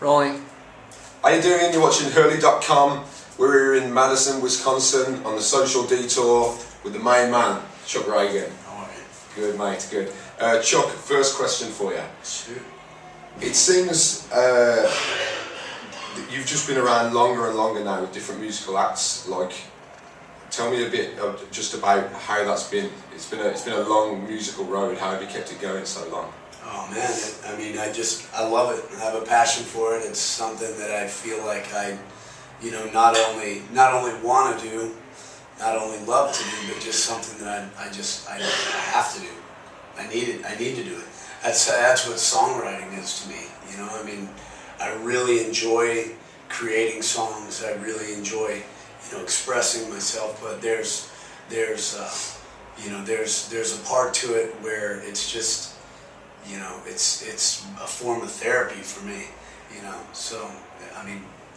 Rolling. How you doing? You're watching Hurley.com. We're here in Madison, Wisconsin on the social detour with the main man, Chuck Ragan. How are you? Good, mate, good. Chuck, first question for you. Shoot. It seems that you've just been around longer and longer now with different musical acts. Like, tell me a bit just about how that's been. It's been a long musical road. How have you kept it going so long? Oh man, I love it. I have a passion for it. It's something that I feel like I, not only want to do, not only love to do, but just something that I have to do. I need to do it. That's what songwriting is to me. I really enjoy creating songs. I really enjoy, expressing myself. But there's a part to it where it's just, it's a form of therapy for me. So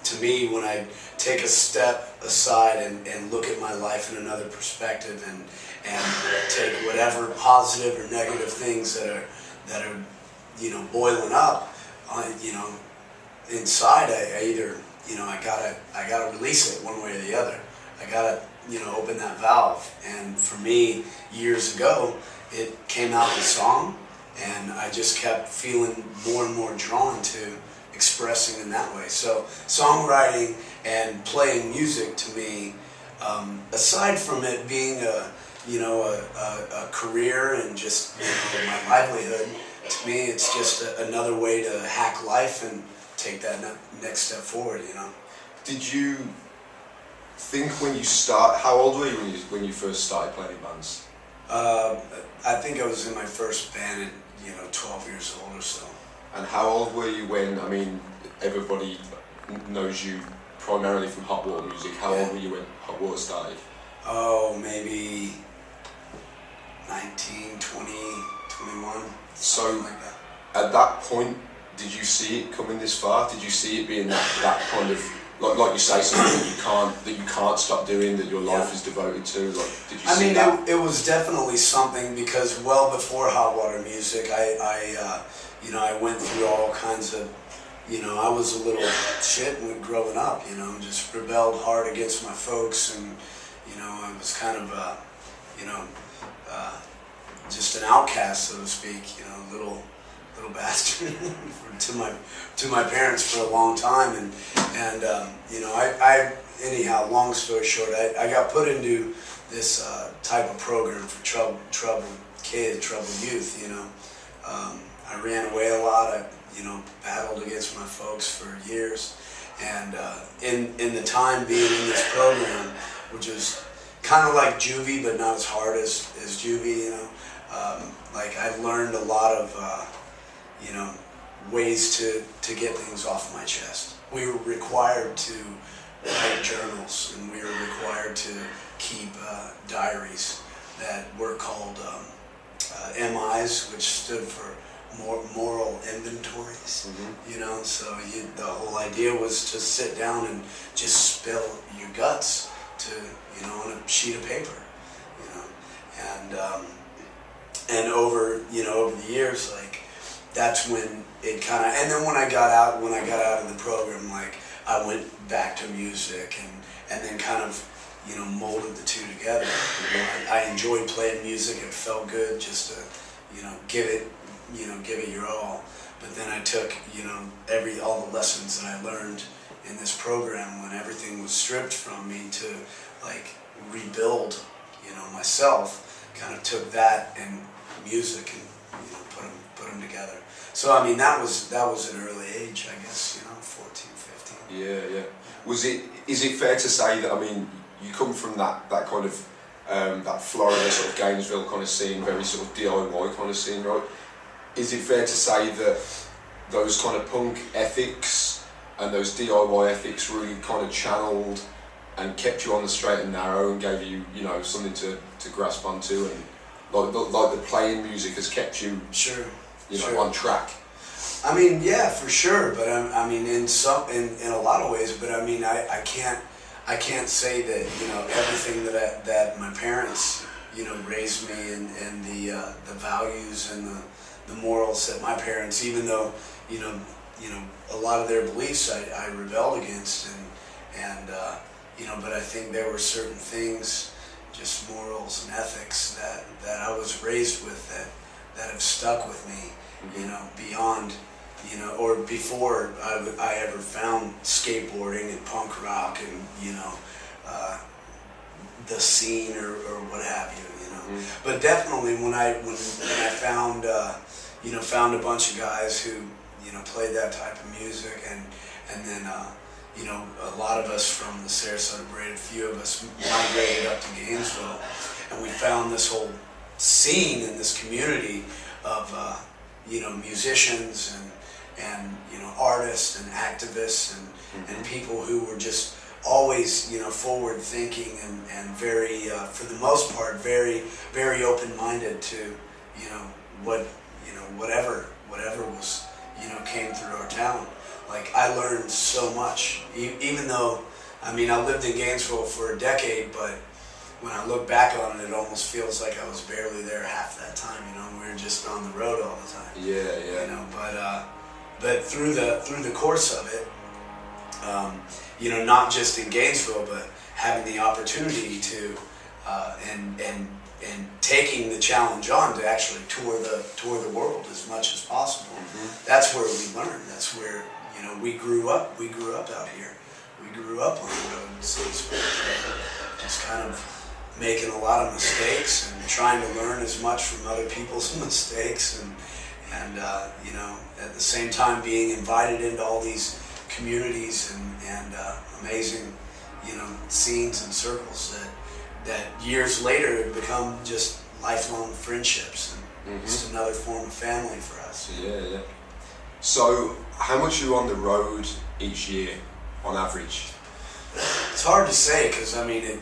to me, when I take a step aside and look at my life in another perspective and take whatever positive or negative things that are boiling up, inside, I either, I gotta release it one way or the other. I gotta, open that valve. And for me, years ago, it came out in song, and I just kept feeling more and more drawn to expressing in that way. So songwriting and playing music to me, aside from it being a career and just my livelihood, to me it's just another way to hack life and take that next step forward. Did you think how old were you when you first started playing in bands? I think I was in my first band at 12 years old or so. And how old were you when, everybody knows you primarily from Hot Water music? How old were you when Hot Water started? Oh, maybe 19, 20, 21. So like that. At that point, did you see it coming this far? Did you see it being that kind of, like you say, something that you can't stop doing, that your life is devoted to? Like, did you see that? It was definitely something, because well before Hot Water music, I went through all kinds of, I was a little shit when growing up, just rebelled hard against my folks, and, I was kind of, just an outcast, so to speak, little bastard to my parents for a long time, and anyhow, long story short, I got put into this type of program for troubled kids, troubled youth. I ran away a lot. I battled against my folks for years, and in the time being in this program, which is kind of like juvie, but not as hard as juvie, I learned a lot of ways to get things off my chest. We were required to write journals, and we were required to keep diaries that were called MIs, which stood for moral inventories. Mm-hmm. So the whole idea was to sit down and just spill your guts on a sheet of paper, and over the years, that's when it kind of, and then when I got out of the program, I went back to music and then kind of molded the two together. I enjoyed playing music. It felt good just to give it your all. But then I took all the lessons that I learned in this program when everything was stripped from me to rebuild myself. Kind of took that and music and put them together. So that was an early age, I guess, 14, 15. Yeah. Is it fair to say that you come from that kind of that Florida sort of Gainesville kind of scene, very sort of DIY kind of scene, right? Is it fair to say that those kind of punk ethics and those DIY ethics really kind of channeled and kept you on the straight and narrow and gave you something to grasp onto, and like the playing music has kept you sure. On track? Yeah, for sure. But in a lot of ways. But I can't say that everything that my parents raised me and the values and the morals that my parents, even though a lot of their beliefs I rebelled against, and but I think there were certain things, just morals and ethics that I was raised with that have stuck with me, beyond, or before I ever found skateboarding and punk rock and, the scene or what have you, But definitely when I found, found a bunch of guys who, played that type of music, and then, a lot of us from the Sarasota Braid, a few of us migrated up to Gainesville, and we found this whole scene in this community of, musicians and artists and activists and people who were just always, forward thinking and very, for the most part, very, very open-minded to, whatever was, came through our town. Like, I learned so much, even though, I lived in Gainesville for a decade, but when I look back on it, it almost feels like I was barely there half that time, we were just on the road all the time. Yeah. But through the course of it, not just in Gainesville, but having the opportunity to, and taking the challenge on to actually tour the world as much as possible. That's where we learned. That's where, we grew up. We grew up out here. We grew up on the road, so to speak. Just kind of making a lot of mistakes and trying to learn as much from other people's mistakes, and at the same time being invited into all these communities and amazing, scenes and circles that years later have become just lifelong friendships and just another form of family for us. Yeah. So, how much are you on the road each year, on average? It's hard to say, because it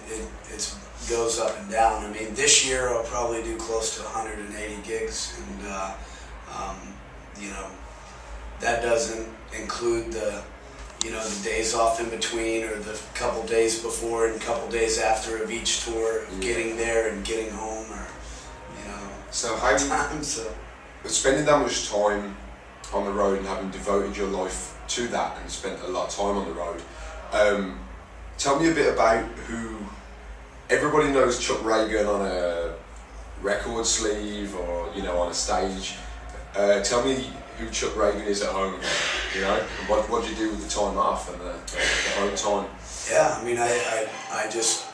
goes up and down. This year I'll probably do close to 180 gigs, and that doesn't include the the days off in between, or the couple days before and couple days after of each tour, getting there and getting home, or So how but spending that much time on the road and having devoted your life to that and spent a lot of time on the road, tell me a bit about who. Everybody knows Chuck Ragan on a record sleeve or on a stage. Tell me who Chuck Ragan is at home, and what do you do with the time off and the home time? Yeah, I just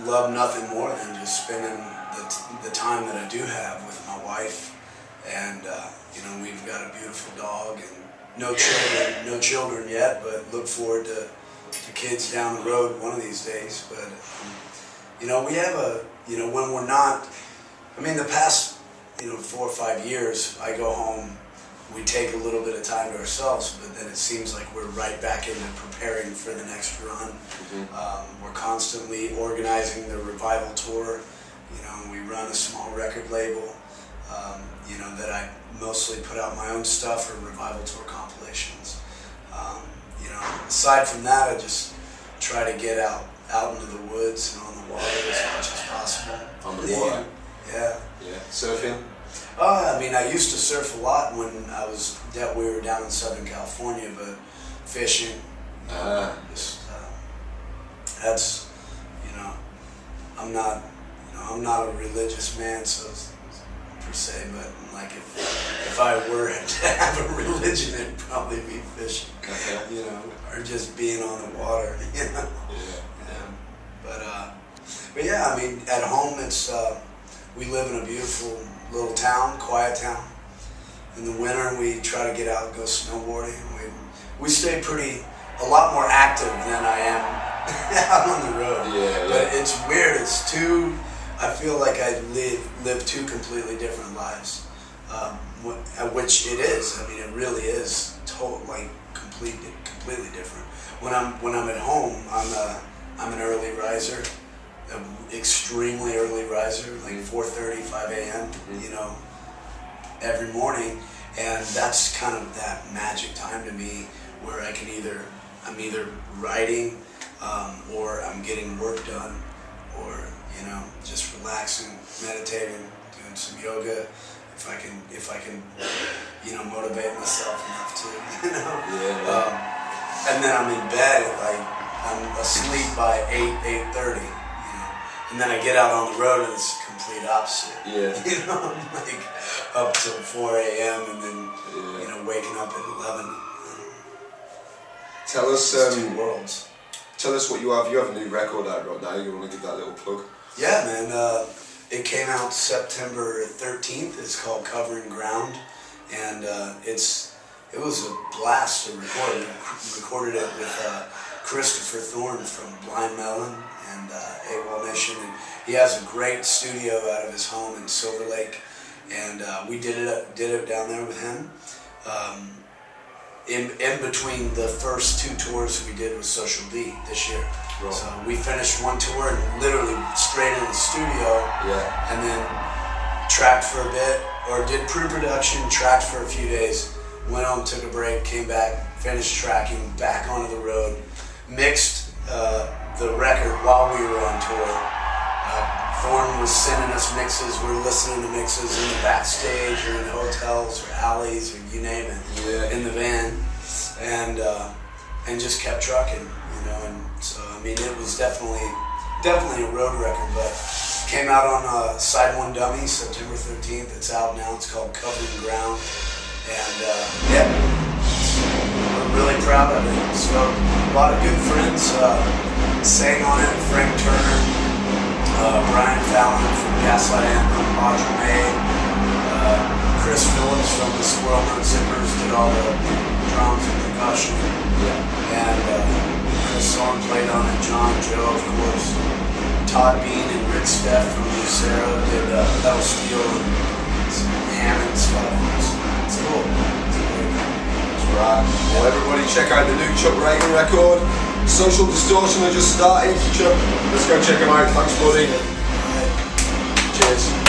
love nothing more than just spending the time that I do have with my wife, and we've got a beautiful dog and no children yet, but look forward to kids down the road one of these days. But we have when we're not, the past 4 or 5 years, I go home, we take a little bit of time to ourselves, but then it seems like we're right back into preparing for the next run. We're constantly organizing the revival tour. We run a small record label, that I mostly put out my own stuff or revival tour compilations. Aside from that, I just try to get out into the woods and on the water as much as possible. On the water? Yeah. Surfing? I used to surf a lot when we were down in Southern California, but fishing, that's, I'm not a religious man, so per se, but if I were to have a religion, it'd probably be fishing, or just being on the water, But yeah, at home we live in a beautiful little town, quiet town. In the winter, we try to get out and go snowboarding. We stay a lot more active than I am out on the road. But it's weird. I feel like I live two completely different lives, which it is. It really is completely different. When I'm at home, I'm an early riser. Extremely early riser, like 4:30, 5 a.m., every morning, and that's kind of that magic time to me where I'm either writing, or I'm getting work done, or just relaxing, meditating, doing some yoga, if I can motivate myself enough to, and then I'm in bed at like, I'm asleep by 8:30, and then I get out on the road and it's the complete opposite. Yeah. I'm like up till 4 a.m. and then, waking up at 11. Tell us, two worlds. Tell us what you have. You have a new record out right now. You want to give that little plug? Yeah, man. It came out September 13th. It's called Covering Ground, and it was a blast to record. We recorded it with Christopher Thorne from Blind Melon and AWOL Nation, and he has a great studio out of his home in Silver Lake, and we did it down there with him. In between the first two tours we did with Social D this year. Right. So we finished one tour and literally straight in the studio, and then tracked for a bit, or did pre-production, tracked for a few days, went home, took a break, came back, finished tracking, back onto the road, mixed the record while we were on tour. Thorne was sending us mixes, we were listening to mixes in the backstage or in hotels or alleys or you name it, in the van, and just kept trucking, and so I mean it was definitely a road record, but came out on Side One Dummy September 13th. It's out now. It's called Covering Ground, and we're really proud of it. So a lot of good friends sang on it. Frank Turner, Brian Fallon from Gaslight Anthem, Audrey May, Chris Phillips from the Squirrel Nut Zippers did all the drums and percussion, and Chris Thorne played on it, John, Joe, of course, Todd Bean and Rick Steff from Lucero did pedal steel and some Hammond stuff. It's cool. That's right. Well, everybody check out the new Chuck Ragan record. Social Distortion are just starting. Chuck, let's go check them out. Thanks, buddy. Cheers.